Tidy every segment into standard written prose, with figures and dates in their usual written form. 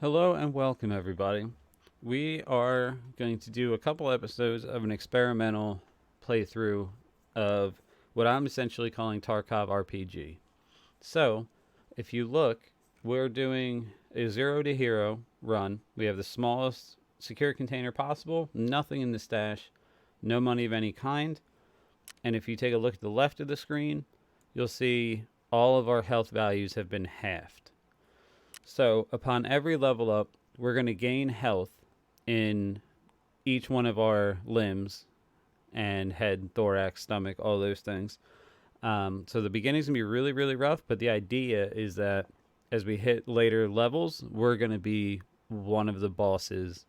Hello and welcome, everybody. We are going to do a couple episodes of an experimental playthrough of what I'm essentially calling Tarkov RPG. So, if you look, we're doing a 0 to hero run. We have the smallest secure container possible, nothing in the stash, no money of any kind. And if you take a look at the left of the screen, you'll see all of our health values have been halved. So upon every level up, we're going to gain health in each one of our limbs and head, thorax, stomach, all those things. So the beginning's going to be really, really rough, but the idea is that as we hit later levels, we're going to be one of the bosses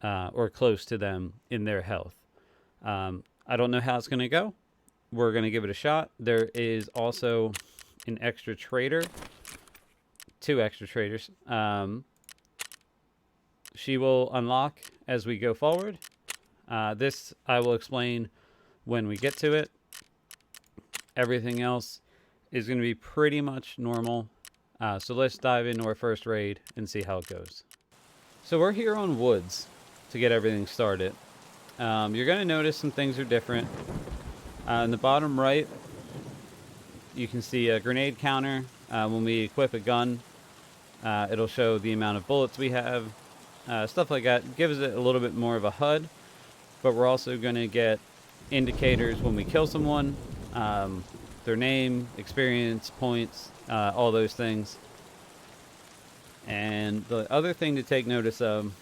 or close to them in their health. I don't know how it's going to go. We're going to give it a shot. There is also an extra trader, two extra traders. She will unlock as we go forward. This I will explain when we get to it. Everything else is going to be pretty much normal. So let's dive into our first raid and see how it goes. So we're here on Woods to get everything started. You're going to notice some things are different. In the bottom right, you can see a grenade counter. When we equip a gun, it'll show the amount of bullets we have. Stuff like that gives it a little bit more of a HUD, but we're also going to get indicators when we kill someone, their name, experience, points, all those things. And the other thing to take notice of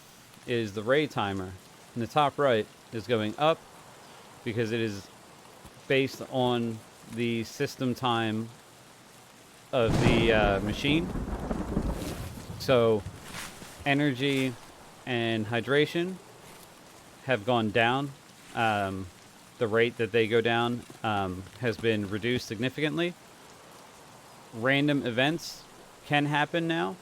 is the raid timer. In the top right is going up because it is based on the system time of the machine. So energy and hydration have gone down. The rate that they go down has been reduced significantly. Random events can happen now.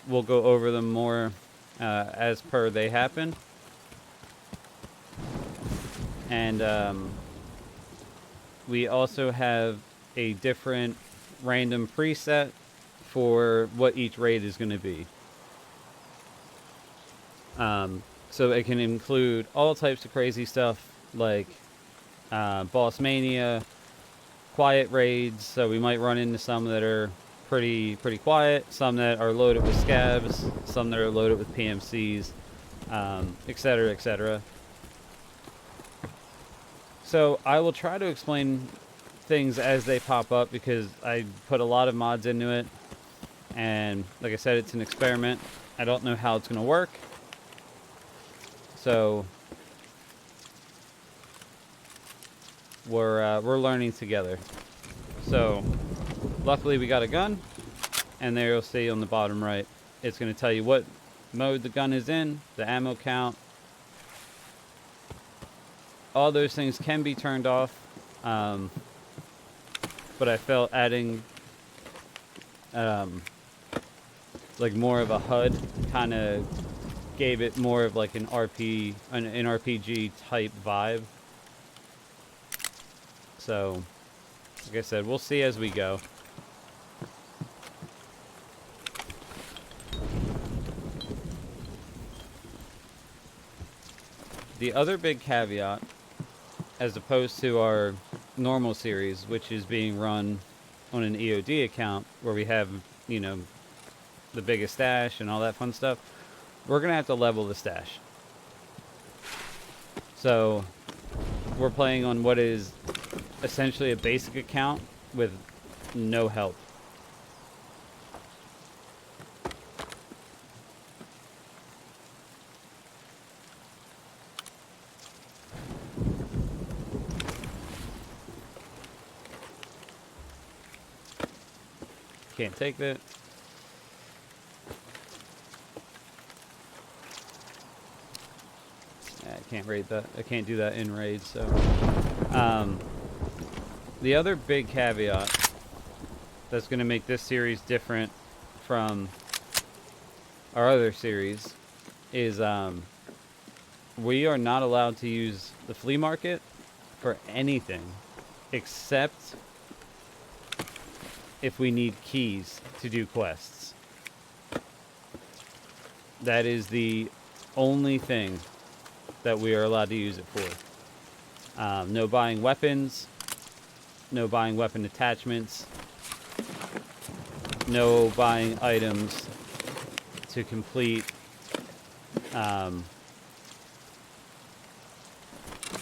We'll go over them more as per they happen. And we also have a different random preset for what each raid is going to be. So it can include all types of crazy stuff like boss mania, quiet raids. So we might run into some that are pretty quiet, some that are loaded with scabs, some that are loaded with PMCs, etc., etc. So I will try to explain things as they pop up because I put a lot of mods into it, and like I said, it's an experiment. I don't know how it's going to work, so we're learning together. So luckily we got a gun, and there you'll see on the bottom right, it's going to tell you what mode the gun is in, the ammo count. All those things can be turned off, but I felt adding like more of a HUD kind of gave it more of like an RPG type vibe. So, like I said, we'll see as we go. The other big caveat, as opposed to our normal series, which is being run on an EOD account where we have, you know, the biggest stash and all that fun stuff, we're going to have to level the stash. So we're playing on what is essentially a basic account with no help. Can't take that. I can't raid that. I can't do that in raid. So, the other big caveat that's going to make this series different from our other series is we are not allowed to use the flea market for anything except if we need keys to do quests. That is the only thing that we are allowed to use it for. No buying weapons, no buying weapon attachments, no buying items to complete, to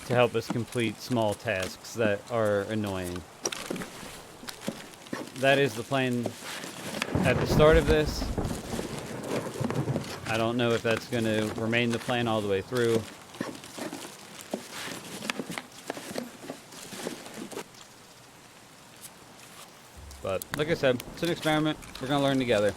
help us complete small tasks that are annoying. That is the plan at the start of this. I don't know if that's going to remain the plan all the way through. But like I said, it's an experiment. We're going to learn together.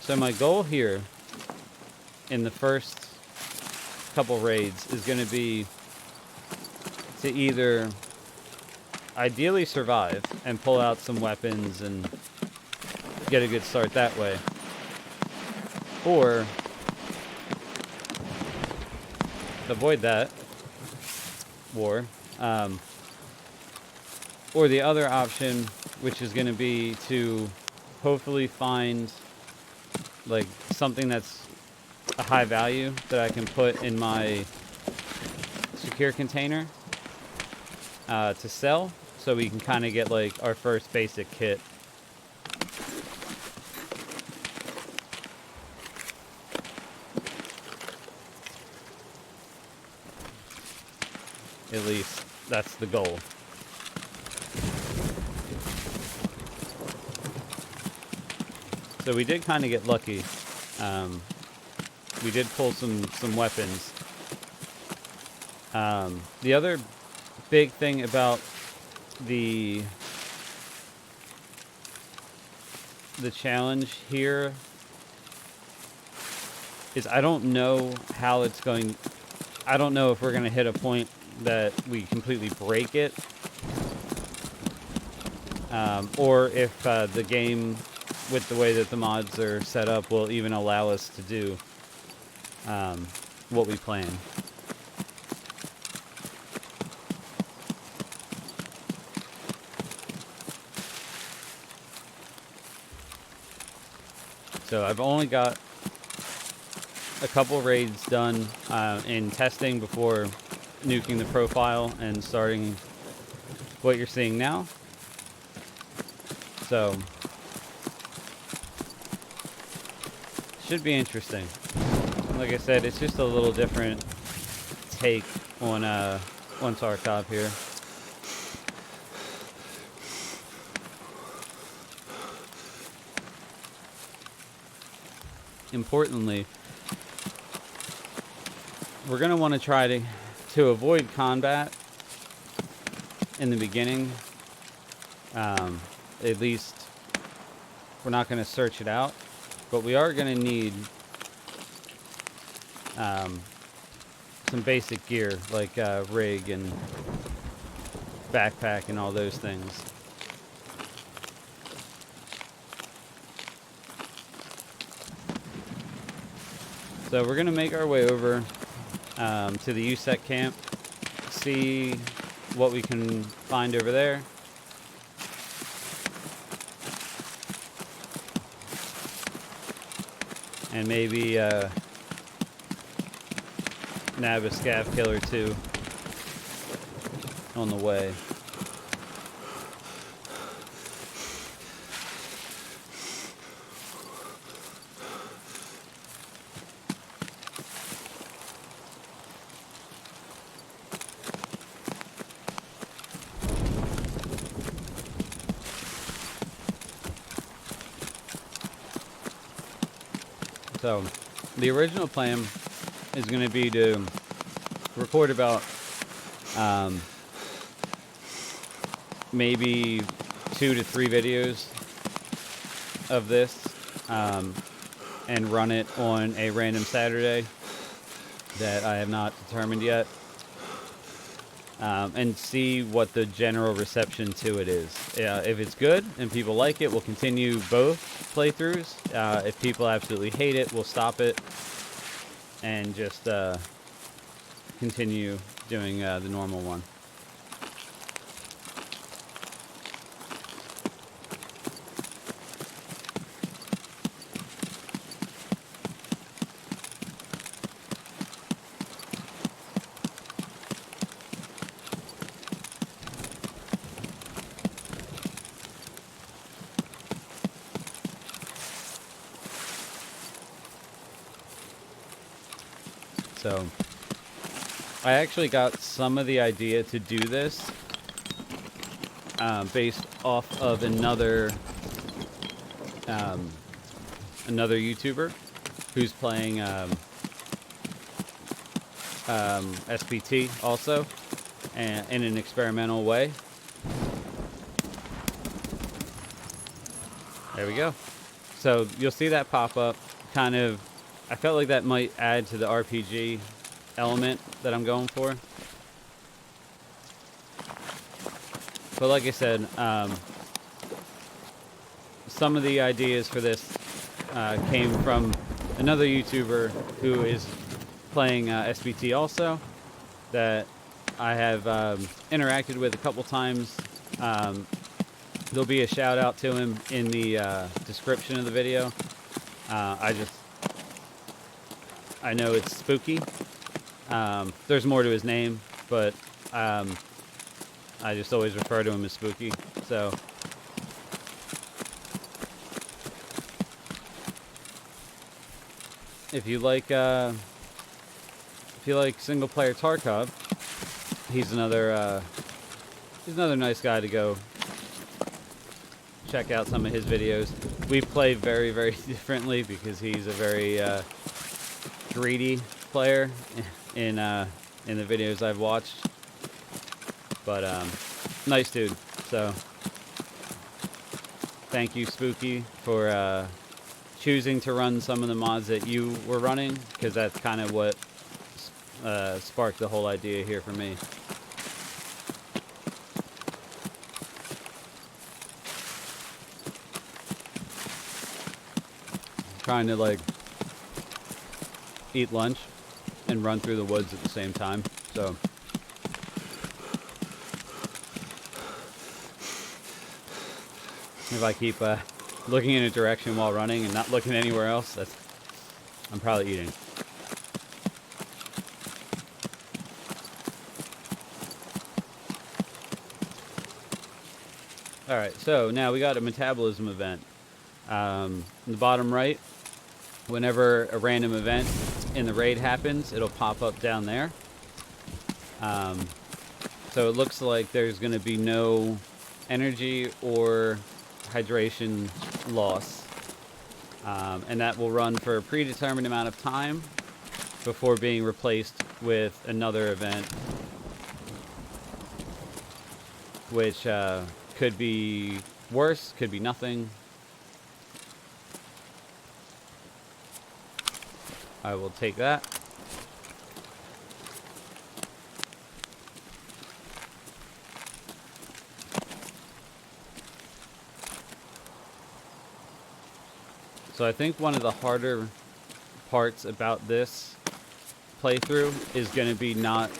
So my goal here in the first couple raids is going to be to either ideally survive and pull out some weapons and get a good start that way, or avoid that war, or the other option, which is going to be to hopefully find like something that's a high value that I can put in my secure container to sell, so we can kind of get like our first basic kit. At least that's the goal. So we did kind of get lucky. We did pull some weapons. The other big thing about the challenge here is I don't know how it's going. I don't know if we're going to hit a point that we completely break it, or if the game, with the way that the mods are set up, will even allow us to do what we plan. So I've only got a couple raids done in testing before nuking the profile and starting what you're seeing now. So should be interesting. Like I said, it's just a little different take on Tarkov here. Importantly, we're going to want to try to avoid combat in the beginning. At least we're not going to search it out, but we are going to need some basic gear like rig and backpack and all those things. So we're going to make our way over to the USEC camp, see what we can find over there. And maybe nab a scav killer too on the way. So, the original plan is going to be to record about maybe 2 to 3 videos of this and run it on a random Saturday that I have not determined yet, and see what the general reception to it is. If it's good and people like it, we'll continue both playthroughs. If people absolutely hate it, we'll stop it and just continue doing the normal one. So I actually got some of the idea to do this based off of another YouTuber who's playing SPT also, and in an experimental way. There we go. So you'll see that pop up. Kind of, I felt like that might add to the RPG element that I'm going for. But like I said, some of the ideas for this came from another YouTuber who is playing SPT also, that I have interacted with a couple times. There'll be a shout out to him in the description of the video. I know it's Spooky. There's more to his name, but I just always refer to him as Spooky. So if you like single player Tarkov, he's another nice guy to go check out some of his videos. We play very, very differently because he's a very greedy player in the videos I've watched, but nice dude. So thank you, Spooky, for choosing to run some of the mods that you were running, because that's kind of what sparked the whole idea here for me. Trying to like eat lunch and run through the woods at the same time, so if I keep looking in a direction while running and not looking anywhere else, I'm probably eating. Alright, so now we got a metabolism event. In the bottom right, whenever a random event in the raid happens, it'll pop up down there. So it looks like there's going to be no energy or hydration loss. And that will run for a predetermined amount of time before being replaced with another event, which could be worse, could be nothing. I will take that. So I think one of the harder parts about this playthrough is going to be not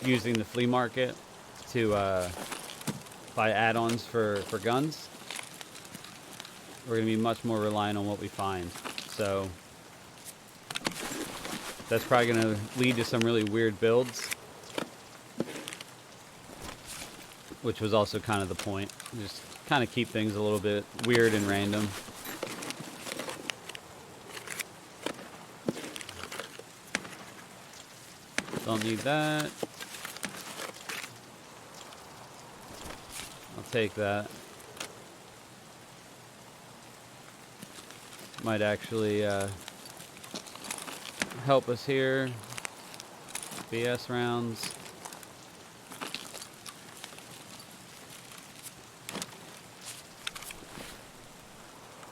using the flea market to buy add-ons for guns. We're going to be much more reliant on what we find. So that's probably going to lead to some really weird builds, which was also kind of the point. Just kind of keep things a little bit weird and random. Don't need that. I'll take that. Might actually help us here. BS rounds.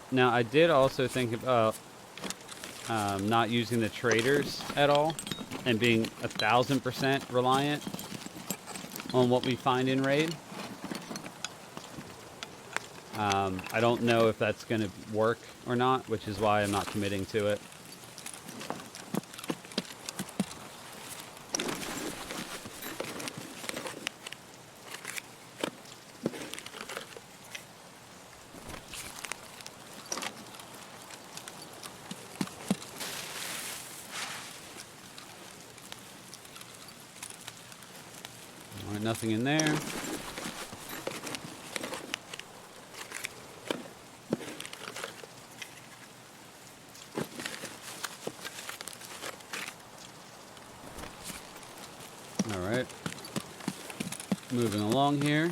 Now I did also think about not using the traders at all and being 1000% reliant on what we find in raid. I don't know if that's going to work or not, which is why I'm not committing to it. nothing in there. Alright. Moving along here.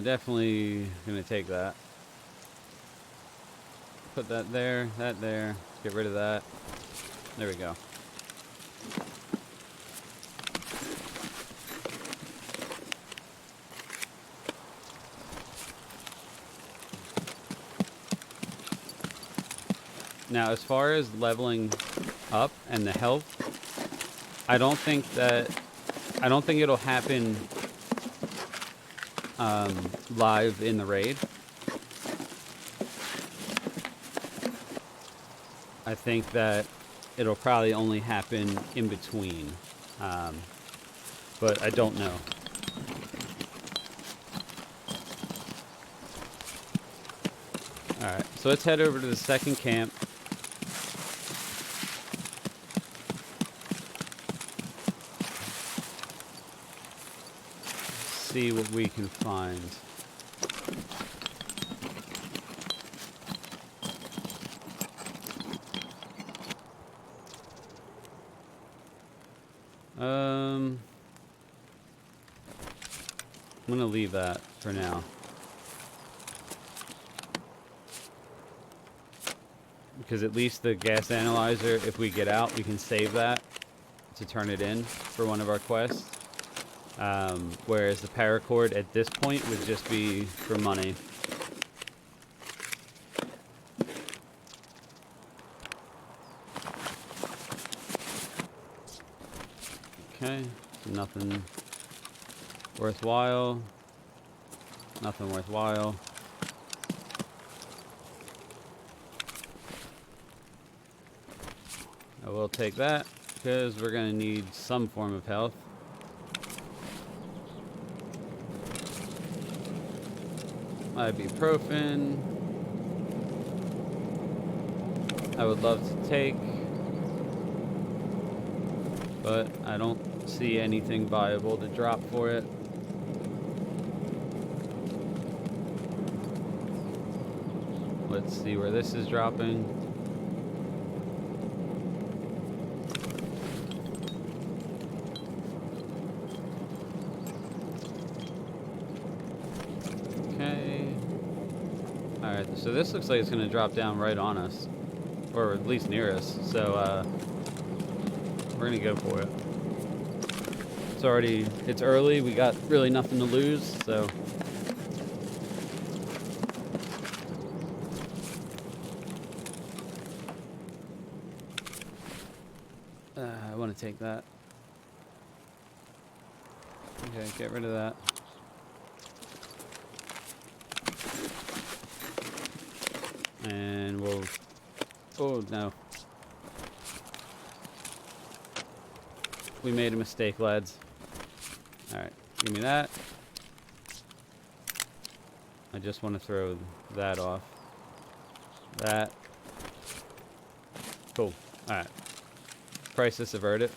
Definitely gonna take that. Put that there, that there. Get rid of that. There we go. Now, as far as leveling up and the health, I don't think it'll happen live in the raid. I think that it'll probably only happen in between, but I don't know. Alright, so let's head over to the second camp. See what we can find. I'm gonna leave that for now. Because at least the gas analyzer, if we get out, we can save that to turn it in for one of our quests. Whereas the paracord at this point would just be for money. Okay, nothing worthwhile. Nothing worthwhile. I will take that because we're going to need some form of health. Ibuprofen. I would love to take, but I don't see anything viable to drop for it. Let's see where this is dropping. So this looks like it's going to drop down right on us, or at least near us, so we're going to go for it. It's early, we got really nothing to lose, so I want to take that. Okay, get rid of that. And we'll... Oh, no. We made a mistake, lads. Alright, give me that. I just want to throw that off. That. Cool. Alright. Crisis averted.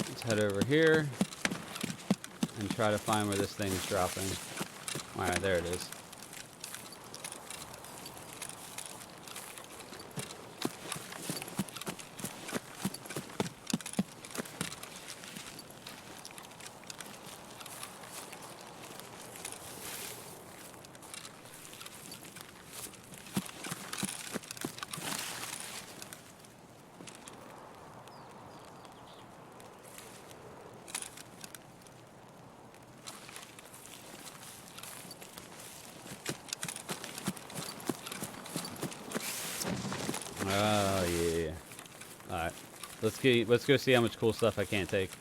Let's head over here and try to find where this thing's dropping. Alright, there it is. Oh yeah. Alright. Let's go see how much cool stuff I can't take.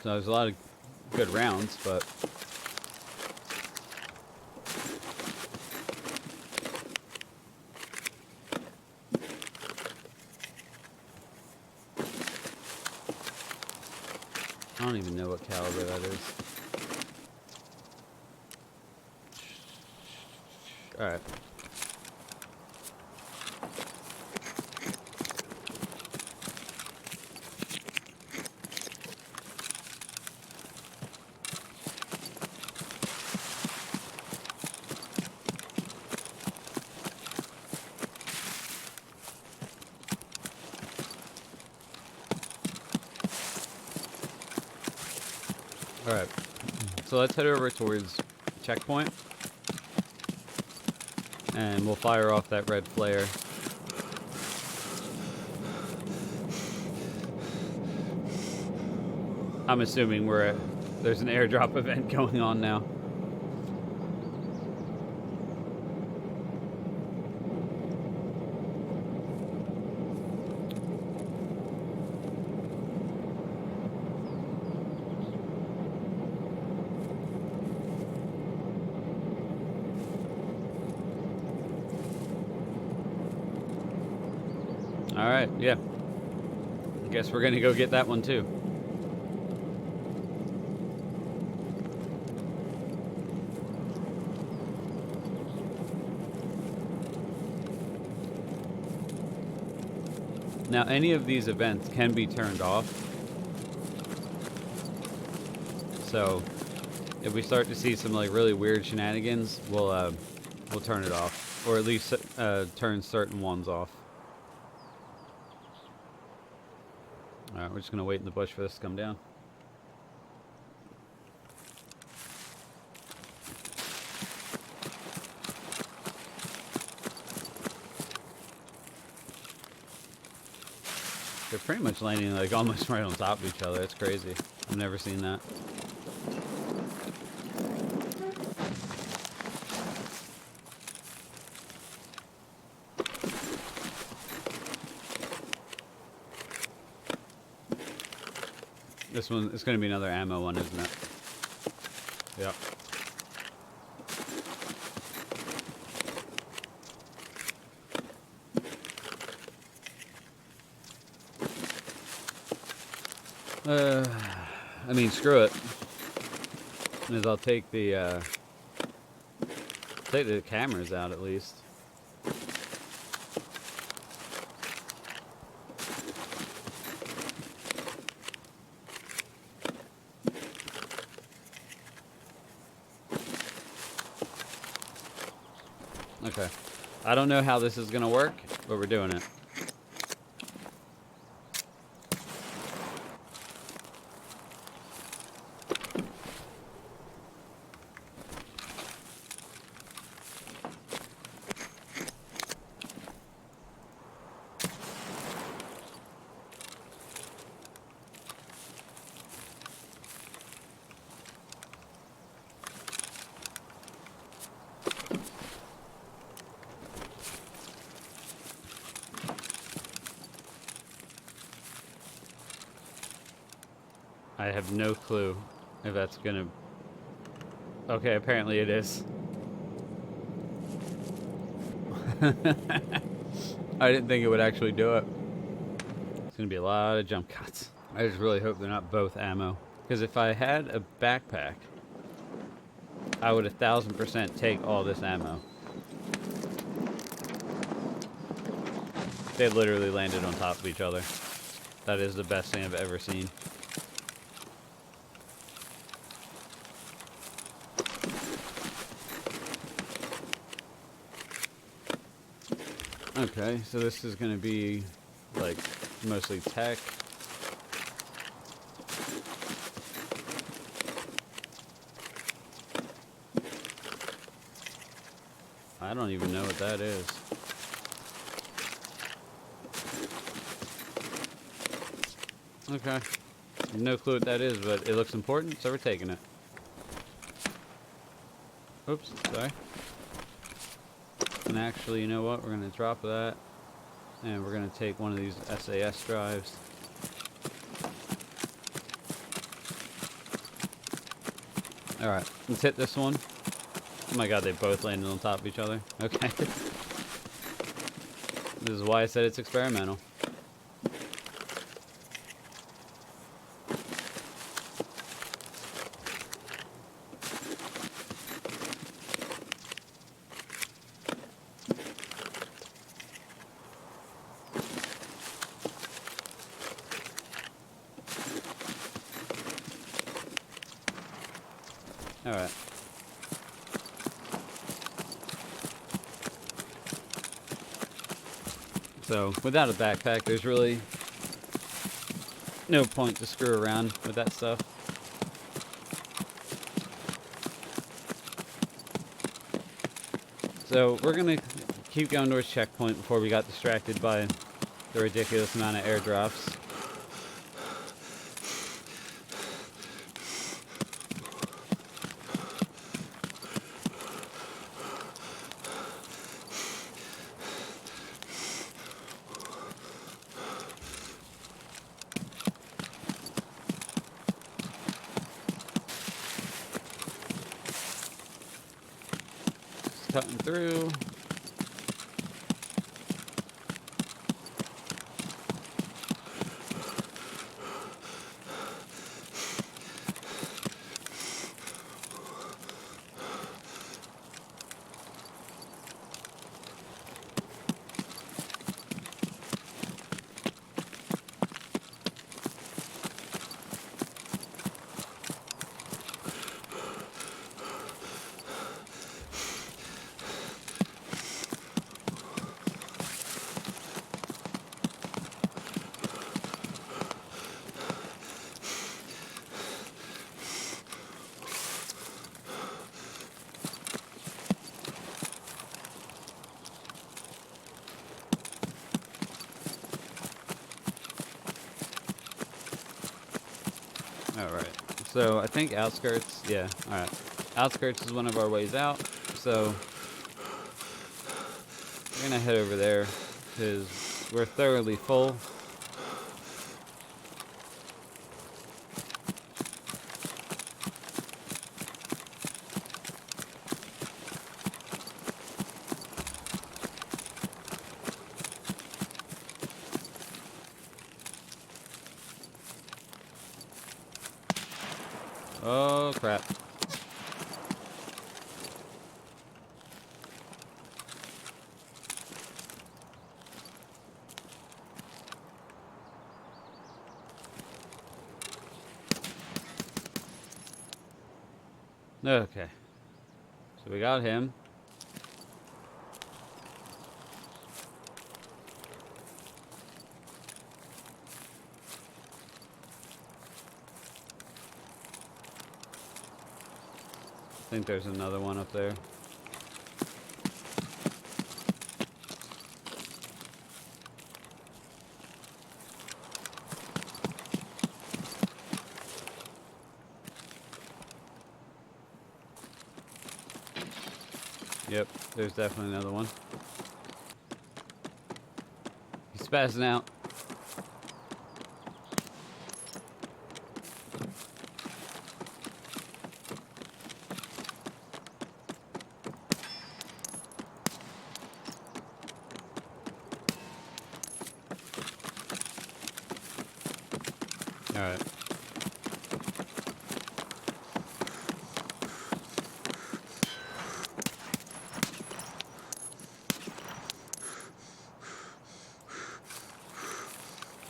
So there's a lot of good rounds, but I don't even know what caliber that is. Alright. Alright, so let's head over towards checkpoint, and we'll fire off that red flare. I'm assuming there's an airdrop event going on now. Alright, yeah. I guess we're gonna go get that one too. Now, any of these events can be turned off. So, if we start to see some like really weird shenanigans, we'll turn it off, or at least turn certain ones off. Alright, we're just gonna wait in the bush for this to come down. They're pretty much landing like almost right on top of each other. It's crazy. I've never seen that. This one is going to be another ammo one, isn't it? Yep. I mean, screw it. As I'll take the cameras out at least. Okay. I don't know how this is gonna work, but we're doing it. I have no clue if that's gonna... Okay, apparently it is. I didn't think it would actually do it. It's gonna be a lot of jump cuts. I just really hope they're not both ammo. Because if I had a backpack, I would 1000% take all this ammo. They literally landed on top of each other. That is the best thing I've ever seen. Okay, so this is going to be like mostly tech. I don't even know what that is. Okay, no clue what that is, but it looks important, so we're taking it. Oops, sorry. And actually, you know what? We're going to drop that, and we're going to take one of these SAS drives. Alright, let's hit this one. Oh my god, they both landed on top of each other. Okay. This is why I said it's experimental. Alright. So, without a backpack, there's really no point to screw around with that stuff. So, we're going to keep going towards checkpoint before we got distracted by the ridiculous amount of airdrops. Cutting through. Alright, so I think outskirts, yeah, alright. Outskirts is one of our ways out, so we're gonna head over there, because we're thoroughly full. Oh, crap. Okay. So we got him. I think there's another one up there. Yep, there's definitely another one. He's spazzing out. Alright.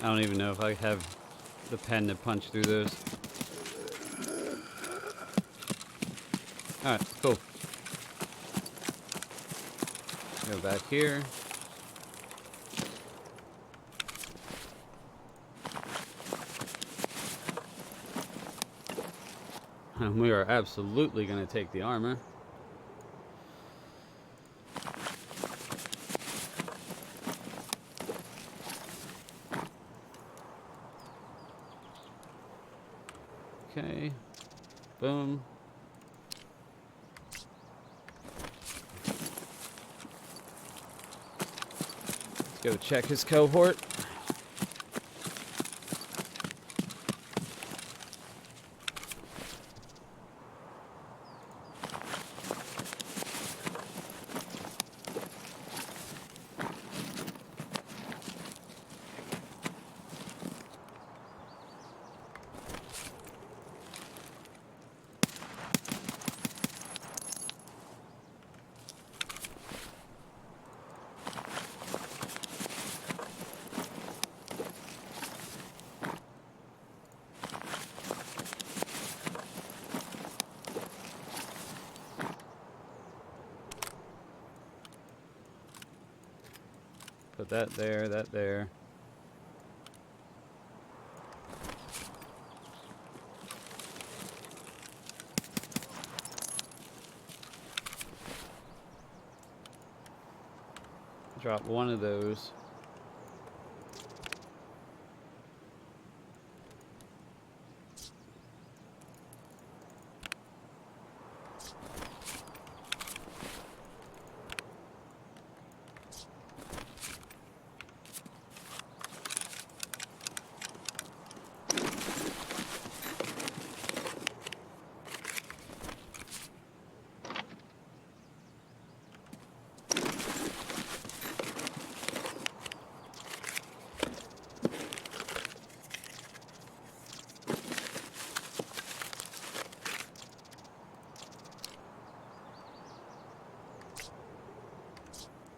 I don't even know if I have the pen to punch through those. Alright, cool. Go back here. And we are absolutely going to take the armor. Okay. Boom. Let's go check his cohort. Put that there, that there. Drop one of those.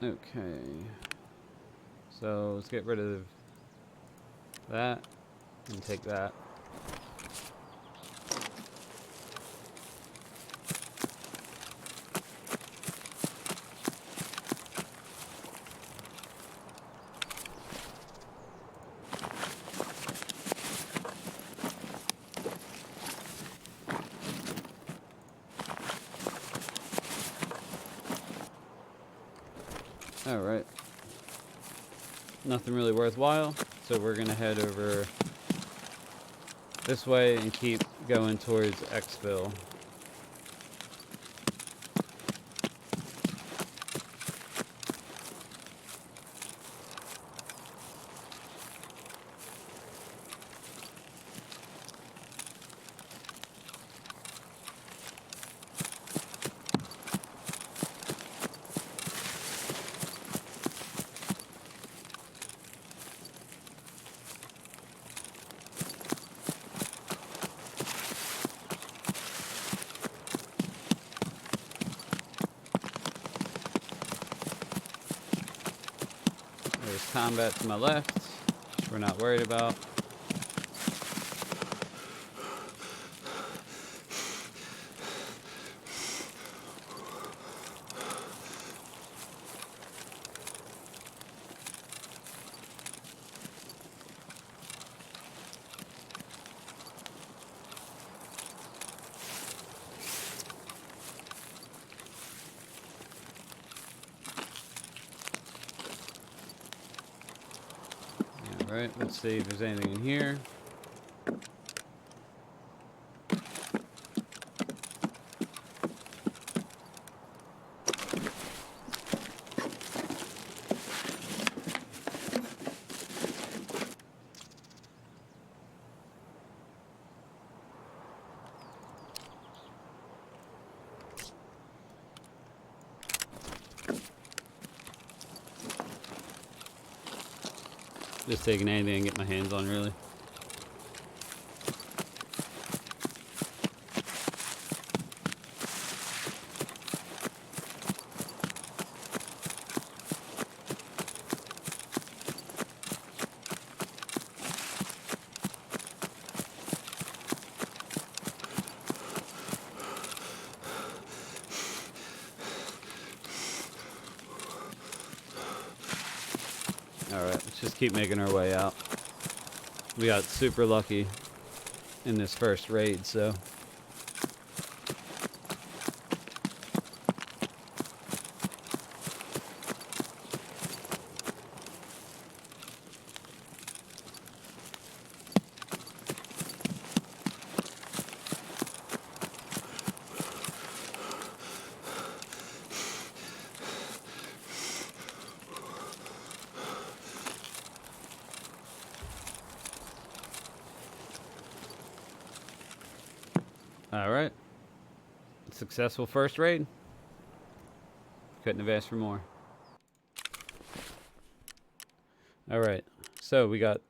Okay, so let's get rid of that and take that. Alright, nothing really worthwhile, so we're going to head over this way and keep going towards Exfil. There's combat to my left, which we're not worried about. Alright, let's see if there's anything in here. Just taking anything I can get my hands on, really. Alright, let's just keep making our way out. We got super lucky in this first raid, so... Alright. Successful first raid. Couldn't have asked for more. Alright. So we got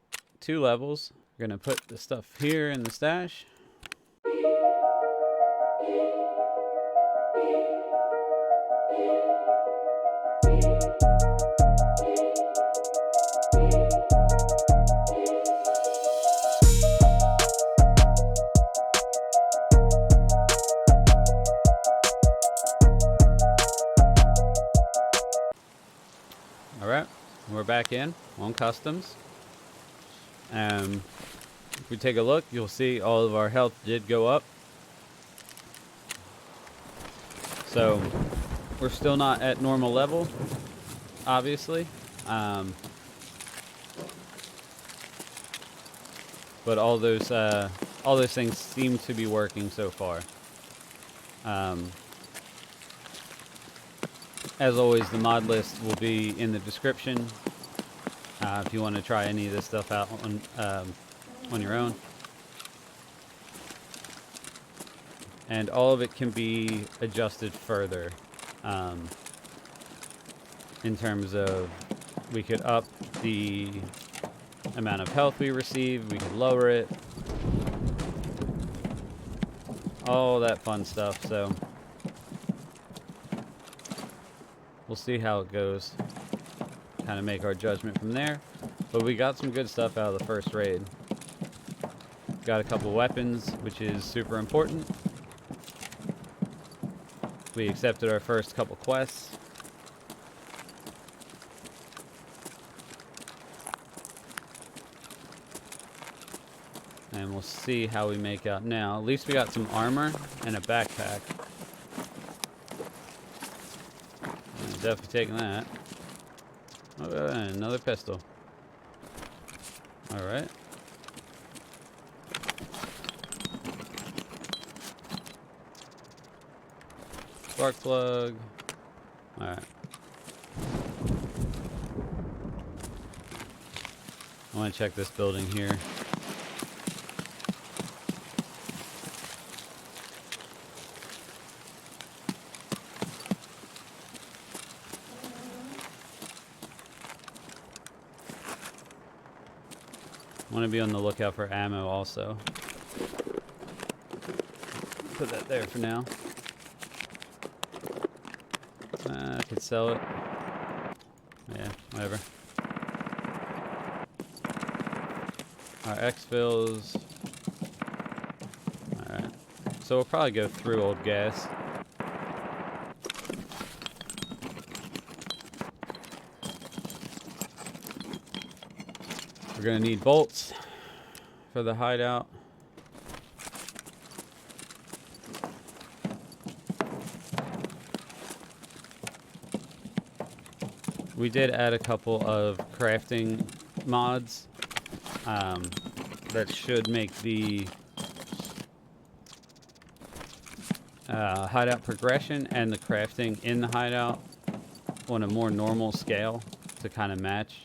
2 levels. We're going to put the stuff here in the stash. back in on customs. If we take a look, you'll see all of our health did go up. So we're still not at normal level, obviously. But all those things seem to be working so far. As always, the mod list will be in the description if you want to try any of this stuff out on your own. And all of it can be adjusted further in terms of we could up the amount of health we receive, we could lower it, all that fun stuff. So we'll see how it goes, kind of make our judgment from there. But we got some good stuff out of the first raid. Got a couple weapons, which is super important. We accepted our first couple quests. And we'll see how we make out now. At least we got some armor and a backpack. I'm definitely taking that. Oh, and another pistol. Alright. Spark plug. Alright. I want to check this building here. I want to be on the lookout for ammo also. Put that there for now. I could sell it. Yeah, whatever. Our exfils. Alright. So we'll probably go through old gas. We're gonna need bolts for the hideout. We did add a couple of crafting mods that should make the hideout progression and the crafting in the hideout on a more normal scale to kind of match.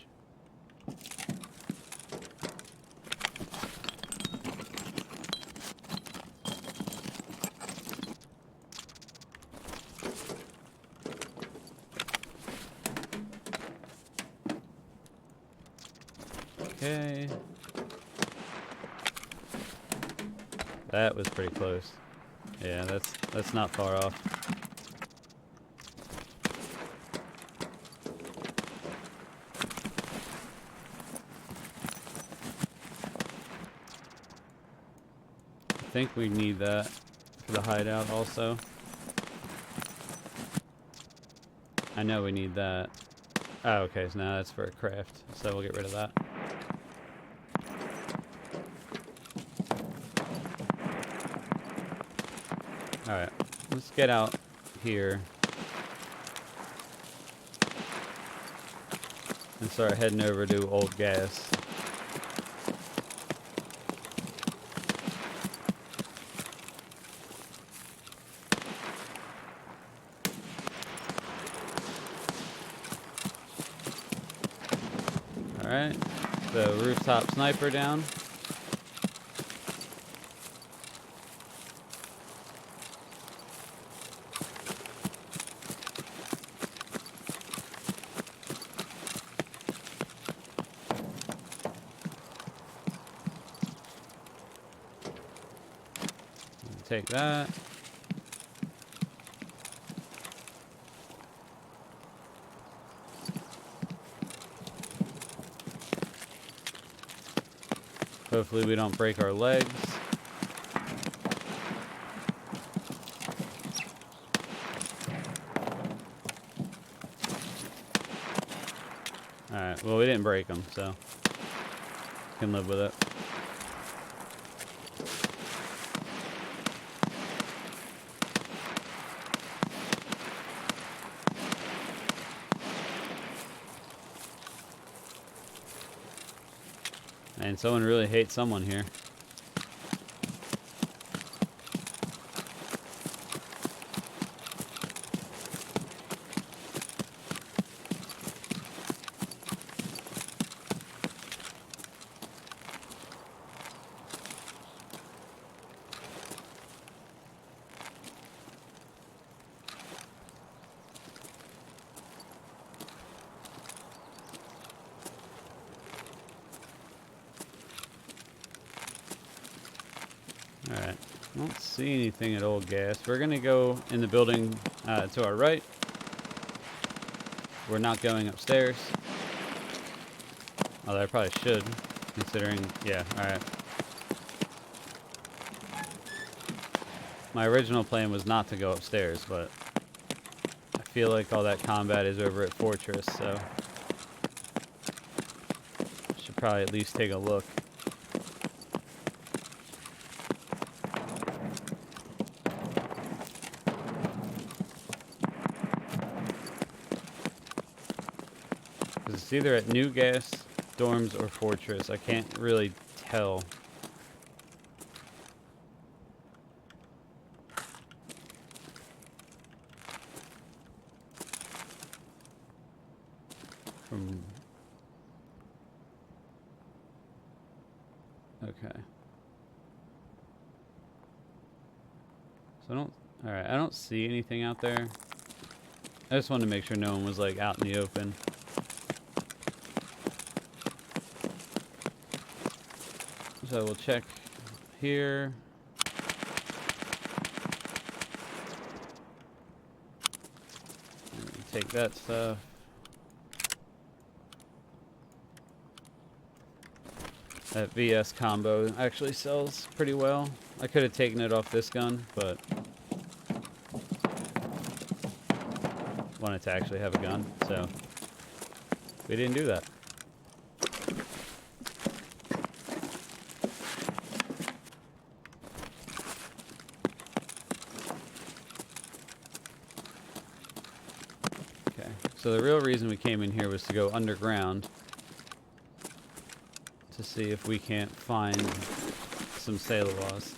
Okay. That was pretty close. Yeah, that's not far off. I think we need that for the hideout also. I know we need that. Oh, okay, so now that's for a craft, so we'll get rid of that. Alright, let's get out here and start heading over to old gas. Alright, so rooftop sniper down. Take that. Hopefully we don't break our legs. Alright. Well, we didn't break them, so can live with it. And someone really hates someone here. Alright, I don't see anything at Old Gas. We're going to go in the building to our right. We're not going upstairs. Although I probably should, considering... Yeah, alright. My original plan was not to go upstairs, but I feel like all that combat is over at Fortress, so... should probably at least take a look. It's either at New Gas, Dorms, or Fortress. I can't really tell. Okay. So alright, I don't see anything out there. I just wanted to make sure no one was like out in the open. So we'll check here. And take that stuff. That VS combo actually sells pretty well. I could have taken it off this gun, but wanted to actually have a gun, so we didn't do that. Okay, so the real reason we came in here was to go underground to see if we can't find some Sailors.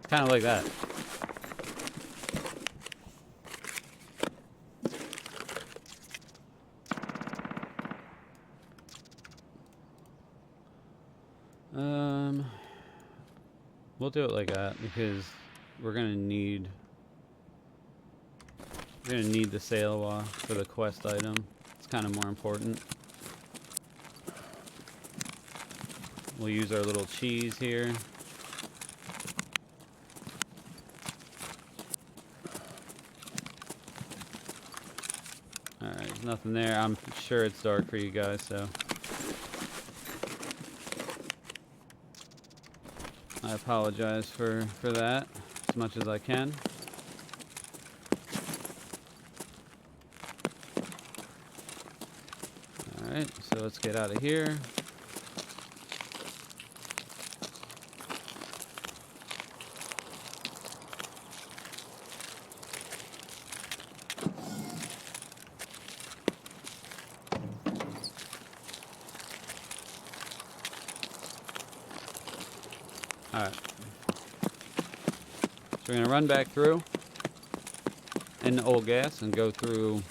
Kind of like that. We'll do it like that because we're gonna need the Sailwa for the quest item. It's kind of more important. We'll use our little cheese here. Alright, there's nothing there. I'm sure it's dark for you guys, so I apologize for that as much as I can. Alright, so let's get out of here. Alright. So we're going to run back through in the Old Gas and go through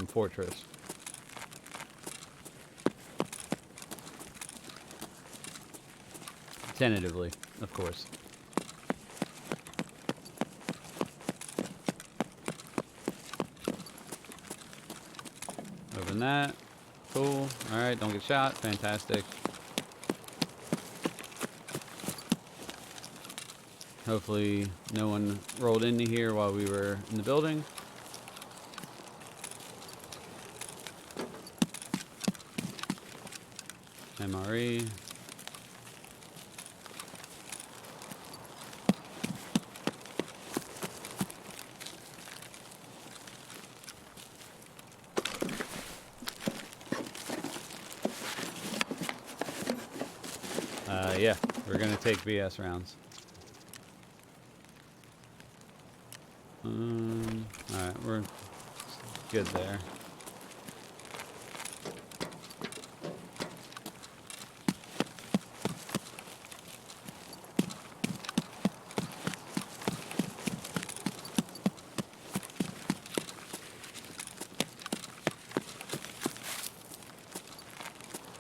Fortress. Tentatively, of course. Open that. Cool. Alright, don't get shot. Fantastic. Hopefully no one rolled into here while we were in the building. MRE. Yeah, we're gonna take BS rounds. Alright, we're good there.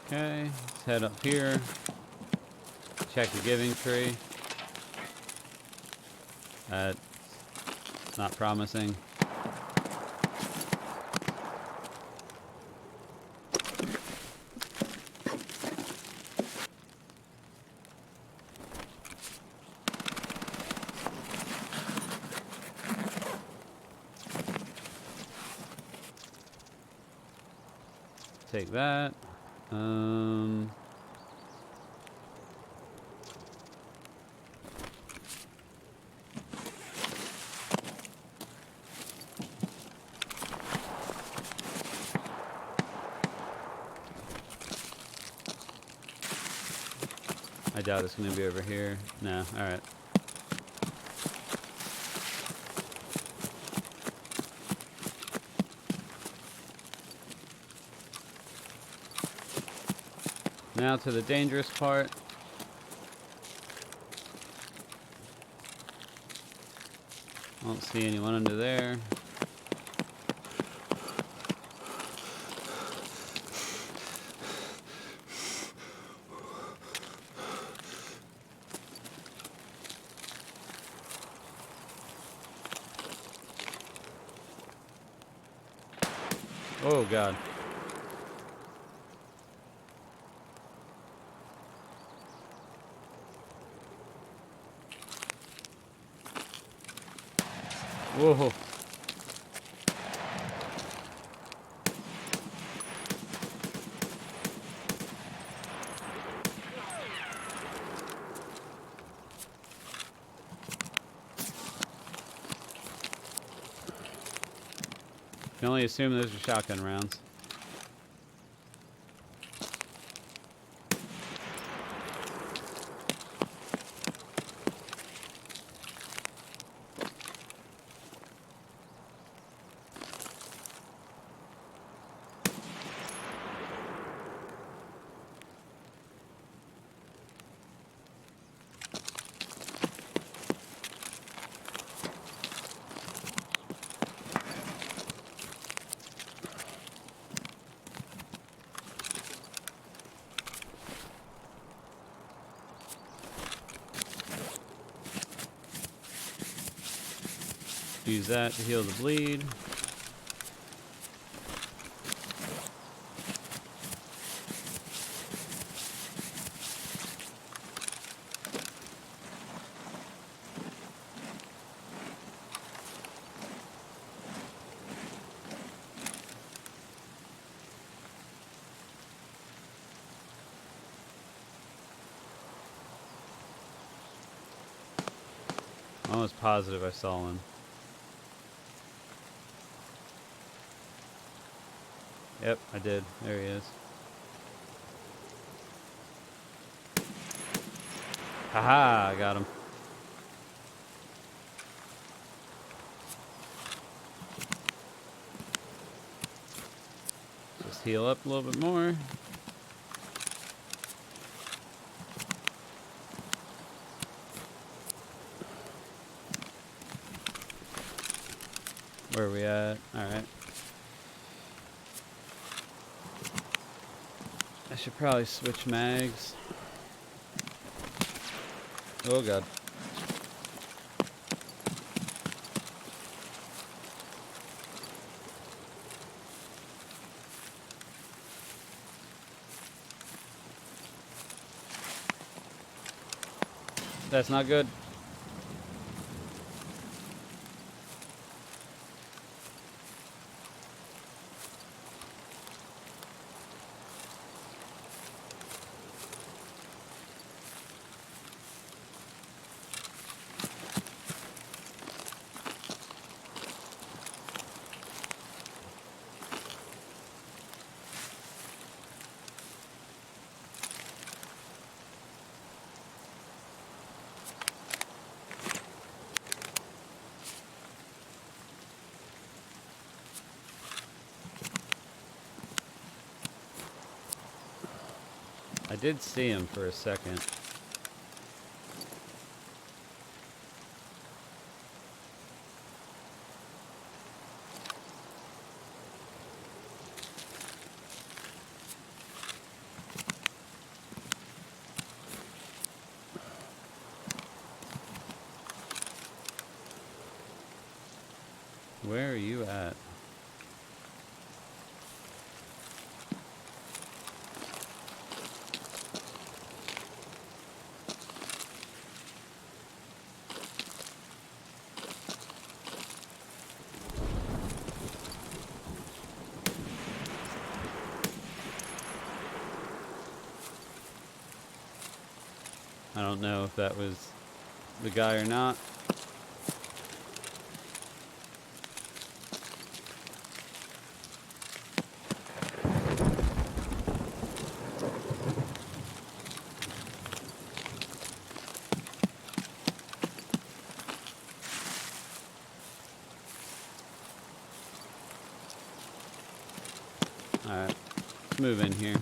Okay, let's head up here. Check the giving tree. That's not promising. Take that. I doubt it's going to be over here. No, alright. Now to the dangerous part. I don't see anyone under there. Oh God. Whoa. Can only assume those are shotgun rounds. Use that to heal the bleed. I'm almost positive I saw one. Yep, I did. There he is. Haha, I got him. Just heal up a little bit more. Where are we at? Alright. I should probably switch mags. Oh God. That's not good. I did see him for a second. Where are you at? I don't know if that was the guy or not. Alright, let's move in here.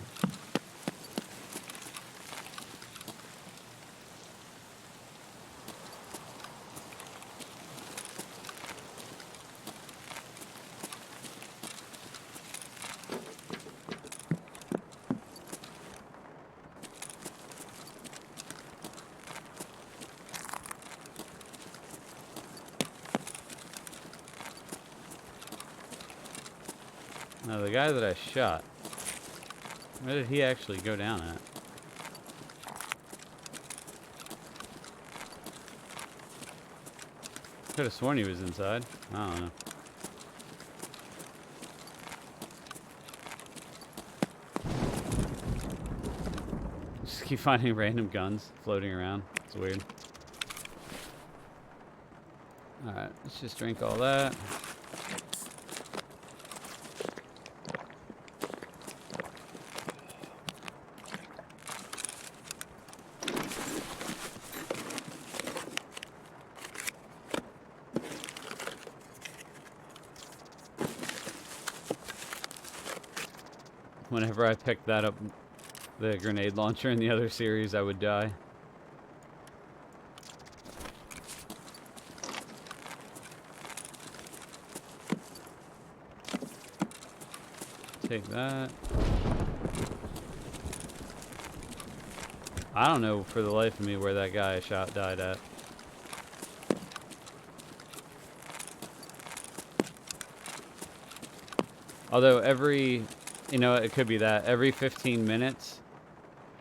Now the guy that I shot, where did he actually go down at? Could have sworn he was inside. I don't know. Just keep finding random guns floating around. It's weird. Alright, let's just drink all that. Whenever I picked that up, the grenade launcher in the other series, I would die. Take that. I don't know for the life of me where that guy I shot died at. Although you know, it could be that every 15 minutes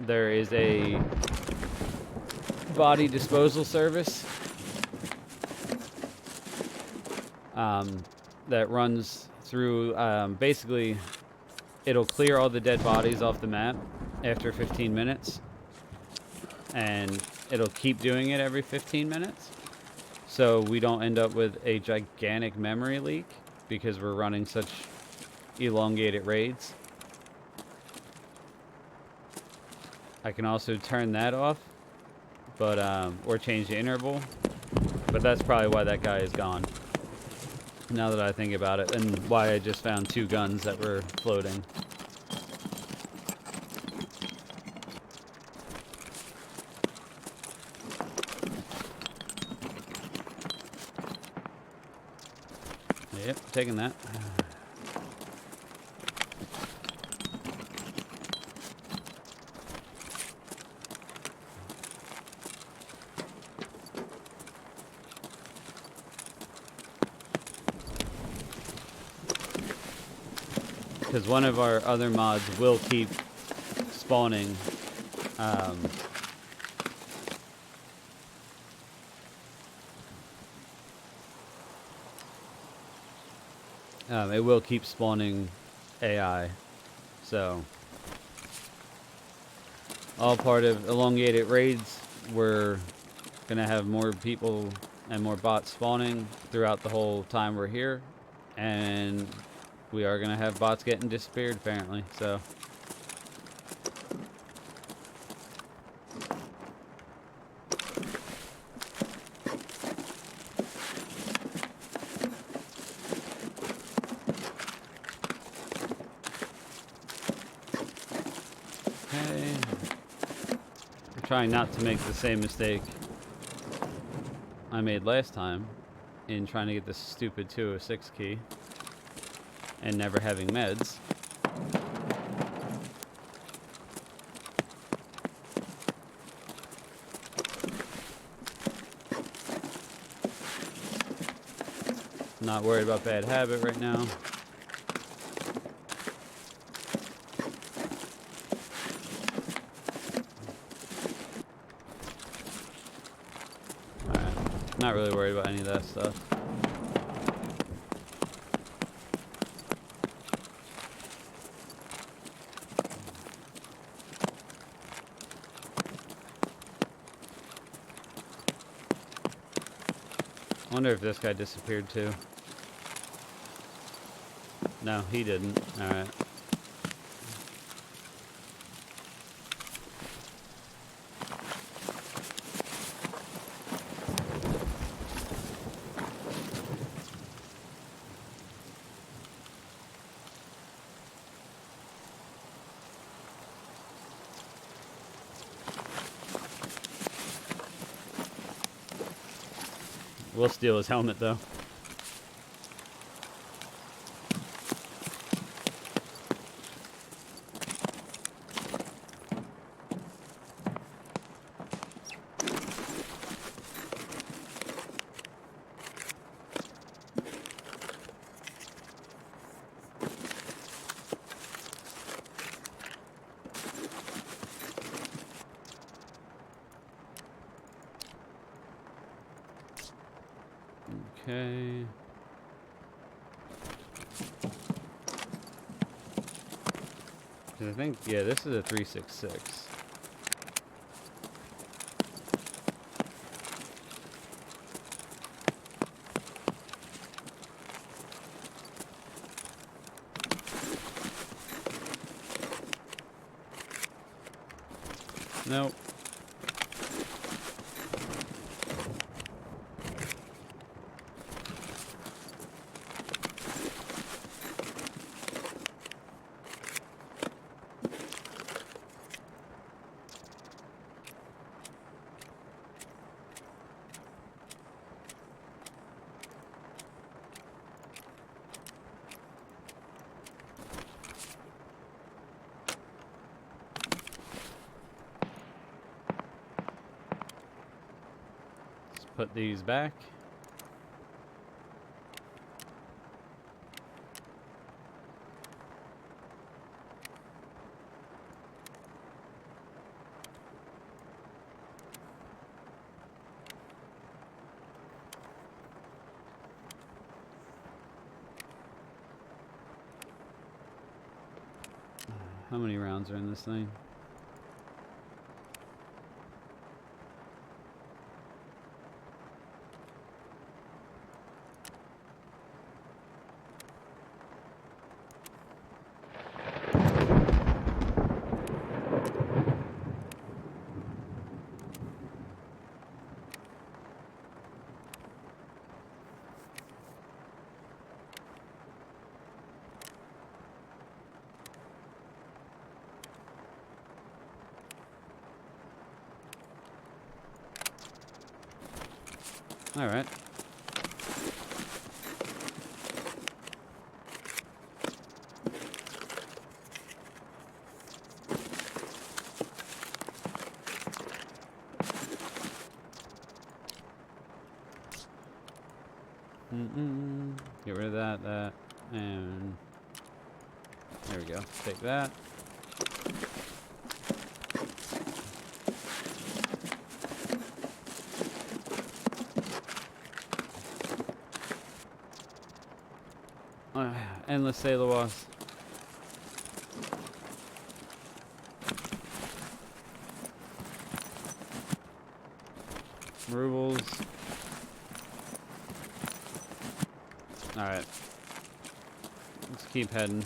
there is a body disposal service that runs through, basically it'll clear all the dead bodies off the map after 15 minutes, and it'll keep doing it every 15 minutes, so we don't end up with a gigantic memory leak because we're running such elongated raids. I can also turn that off, but or change the interval, but that's probably why that guy is gone, now that I think about it, and why I just found 2 guns that were floating. Yep, taking that. Because one of our other mods will keep spawning it will keep spawning AI, so all part of elongated raids. We're gonna have more people and more bots spawning throughout the whole time we're here, and we are gonna have bots getting disappeared apparently, so okay. trying not to make the same mistake I made last time in trying to get this stupid 206 key and never having meds. Not worried about bad habit right now. Alright, not really worried about any of that stuff. I wonder if this guy disappeared too. No, he didn't. Alright. We'll steal his helmet though. Okay. I think, yeah, this is a 366. Nope. Put these back. How many rounds are in this thing? All right. Get rid of that, and there we go. Take that. Endless sailor was. Rubles. Alright. Let's keep heading.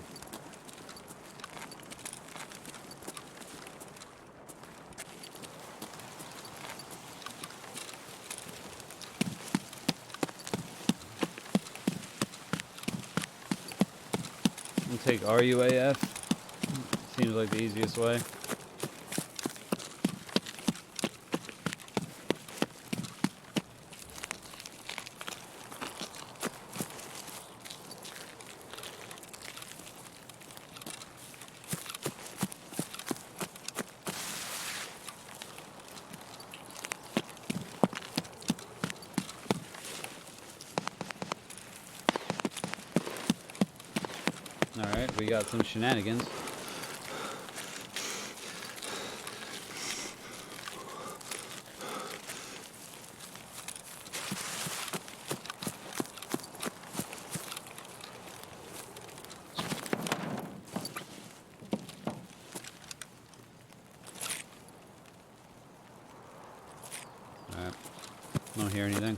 We'll take RUAF. Seems like the easiest way. we got some shenanigans. Alright. Don't hear anything.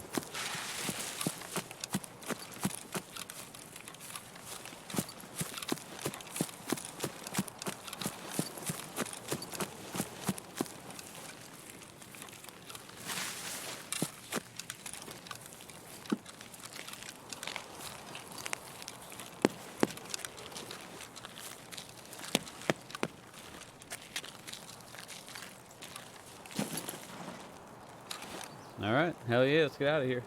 Alright, hell yeah, let's get out of here.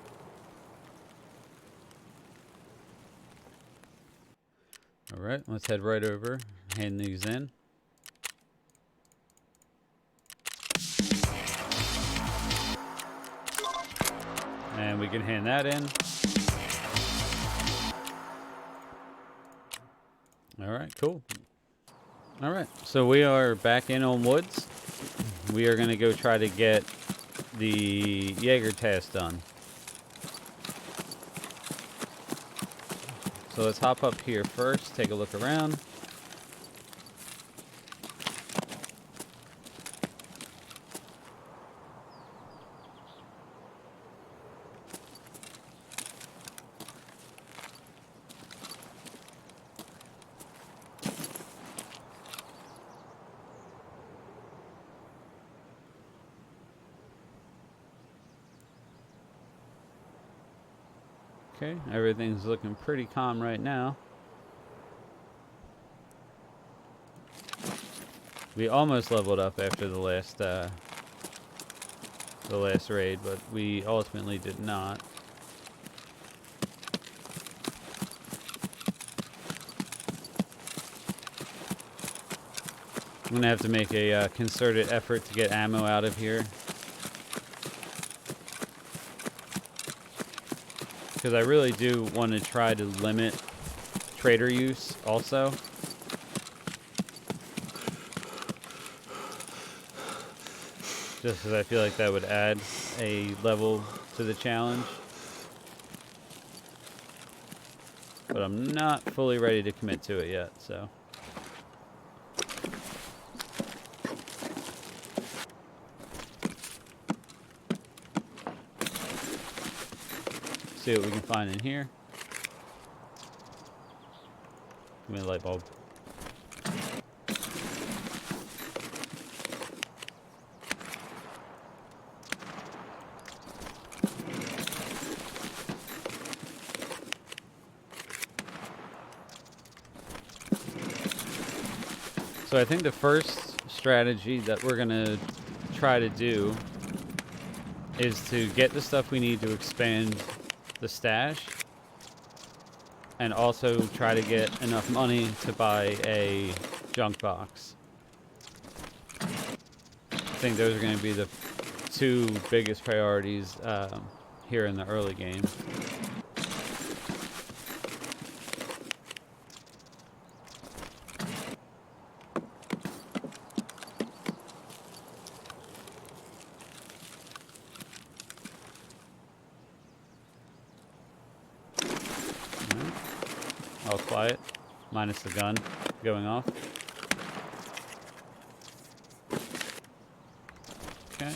Alright, let's head right over, hand these in. And we can hand that in. Alright, cool. Alright, so we are back in on Woods. We are going to go try to get the Jager task done. So let's hop up here first, take a look around. Okay, everything's looking pretty calm right now. We almost leveled up after the last raid, but we ultimately did not. I'm gonna have to make a concerted effort to get ammo out of here. Because I really do want to try to limit trader use also. Just because I feel like that would add a level to the challenge. But I'm not fully ready to commit to it yet, so. See what we can find in here. Give me a light bulb. So I think the first strategy that we're gonna try to do is to get the stuff we need to expand the stash, and also try to get enough money to buy a junk box. I think those are going to be the two biggest priorities here in the early game. All quiet, minus the gun going off. Okay.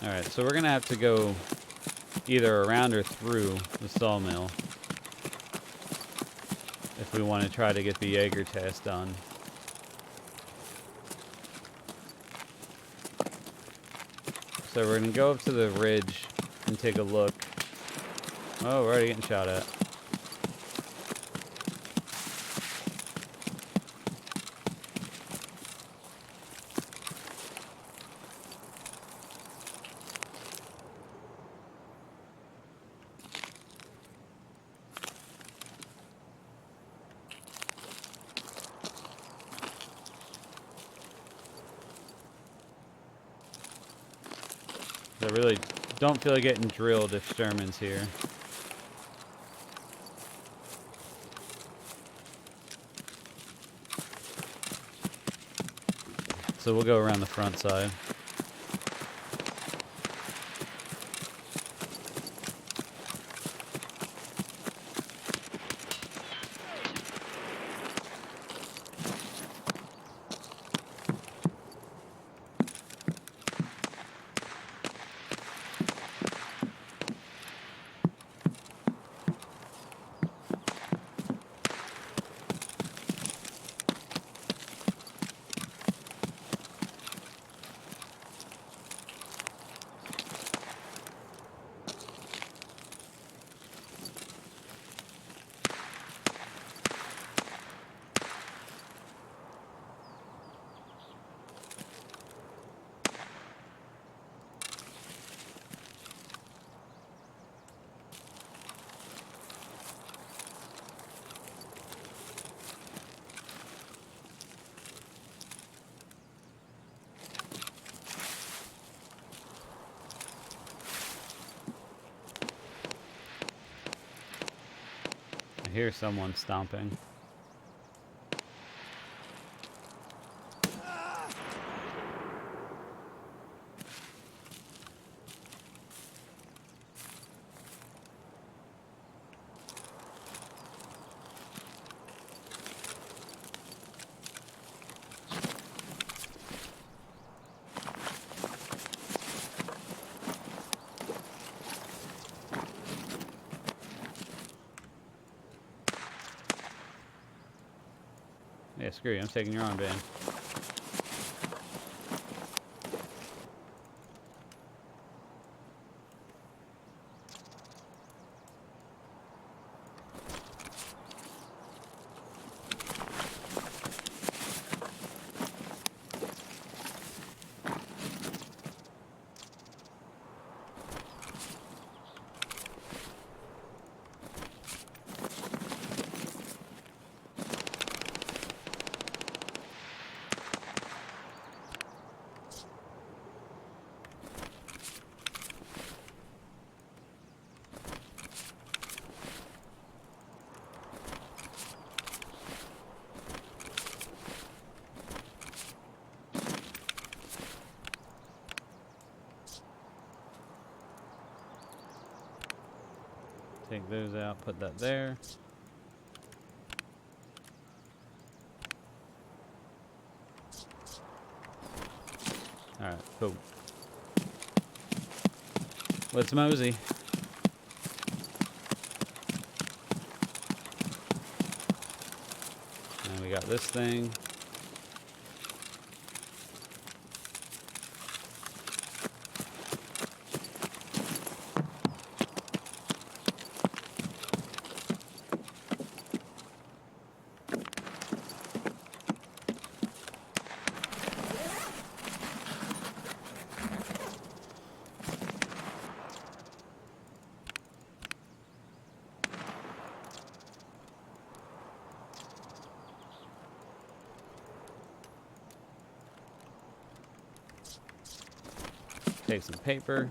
Alright, so we're gonna have to go either around or through the sawmill if we want to try to get the Jager task done. So we're going to go up to the ridge and take a look. Oh, we're already getting shot at. I really don't feel like getting drilled if Sherman's here. So we'll go around the front side. I hear someone stomping. Yeah, screw you. I'm taking your armband. Take those out, put that there. Alright, cool. Let's mosey. And we got this thing. Take some paper,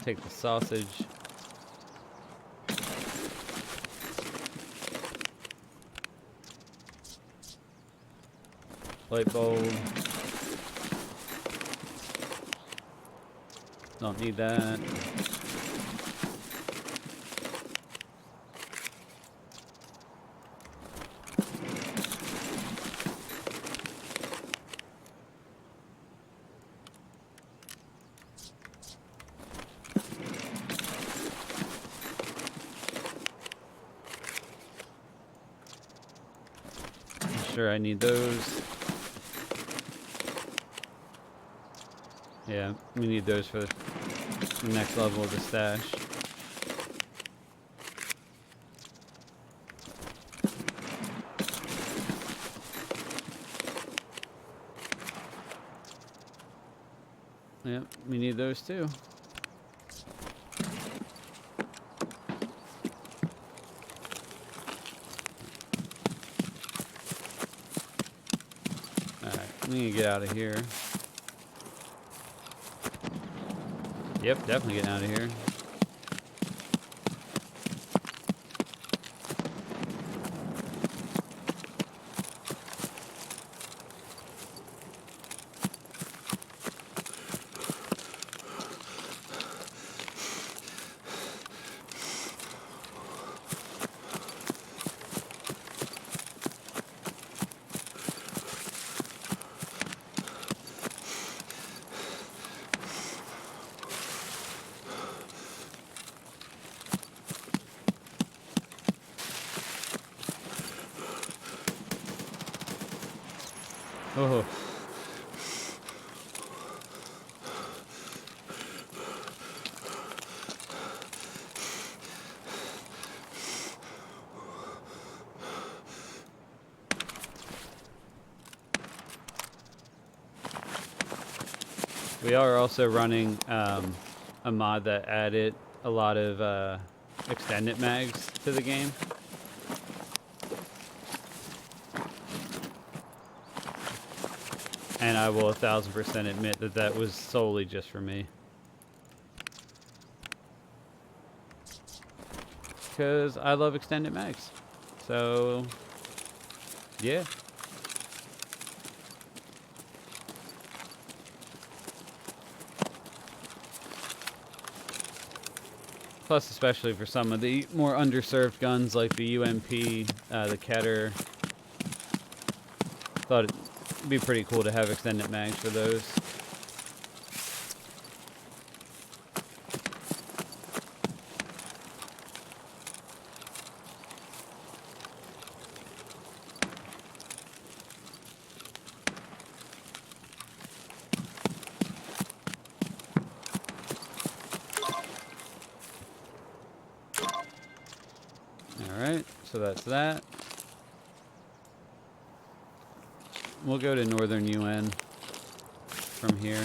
take the sausage, light bulb, don't need that. Sure, I need those. Yeah, we need those for the next level of the stash. Yep, we need those too. Alright, we need to get out of here. Yep, definitely getting out of here. Oh. We are also running a mod that added a lot of extended mags to the game. And I will 1000% admit that that was solely just for me. Because I love extended mags. So, yeah. Plus, especially for some of the more underserved guns like the UMP, the Keter. Thought it'd be pretty cool to have extended mags for those. Alright, so that's that. We'll go to Northern UN from here.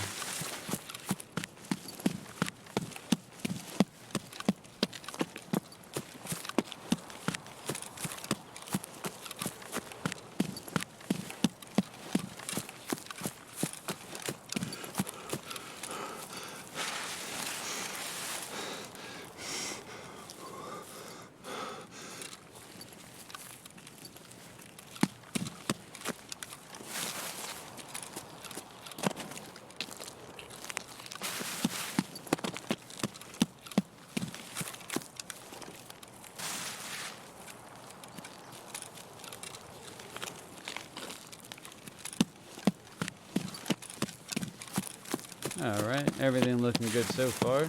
Alright, everything looking good so far.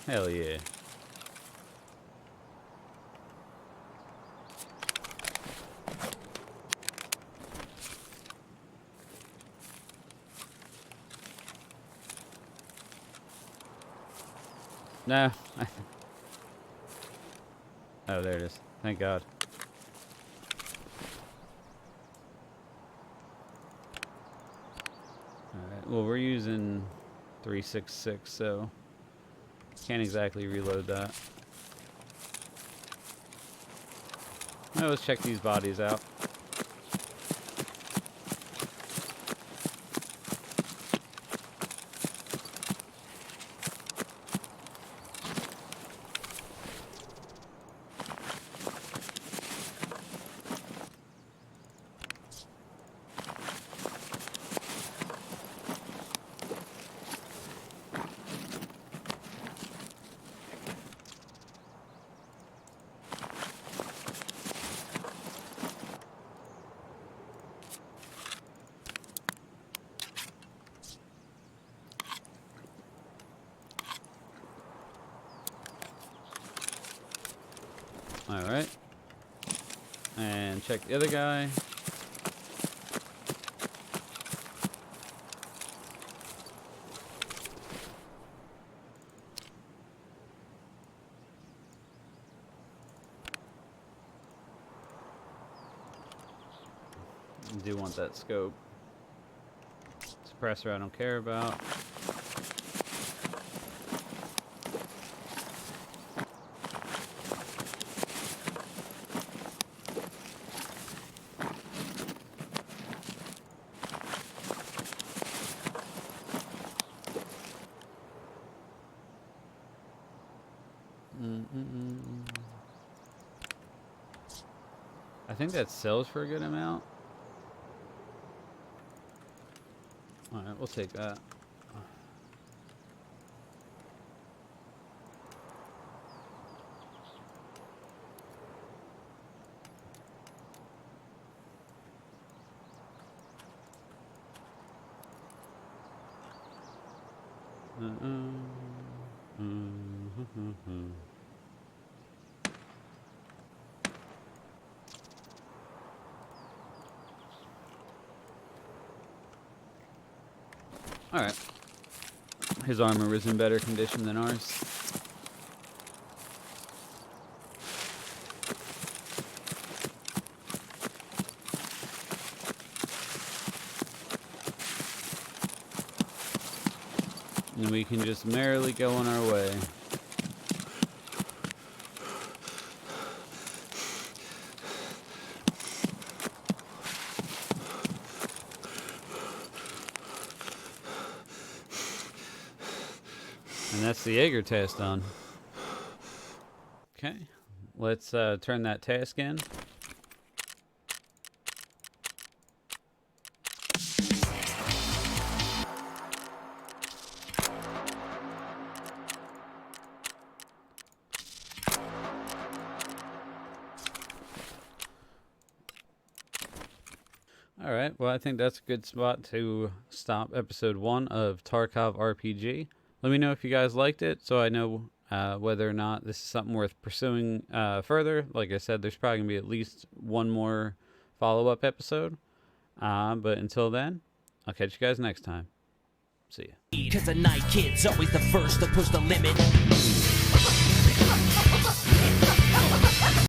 Hell yeah. No. Oh, there it is. Thank God. Alright, well, we're using 366, so can't exactly reload that. Now let's check these bodies out. Alright. And check the other guy. I do want that scope. Suppressor I don't care about. I think that sells for a good amount. Alright, we'll take that. Alright. His armor was in better condition than ours. And we can just merrily go on our way. And that's the Jager test done. Okay, let's turn that task in. Alright, well I think that's a good spot to stop episode 1 of Tarkov RPG. Let me know if you guys liked it so I know whether or not this is something worth pursuing further. Like I said, there's probably going to be at least one more follow-up episode. But until then, I'll catch you guys next time. See ya. 'Cause the Nightkid's always the first to push the limit.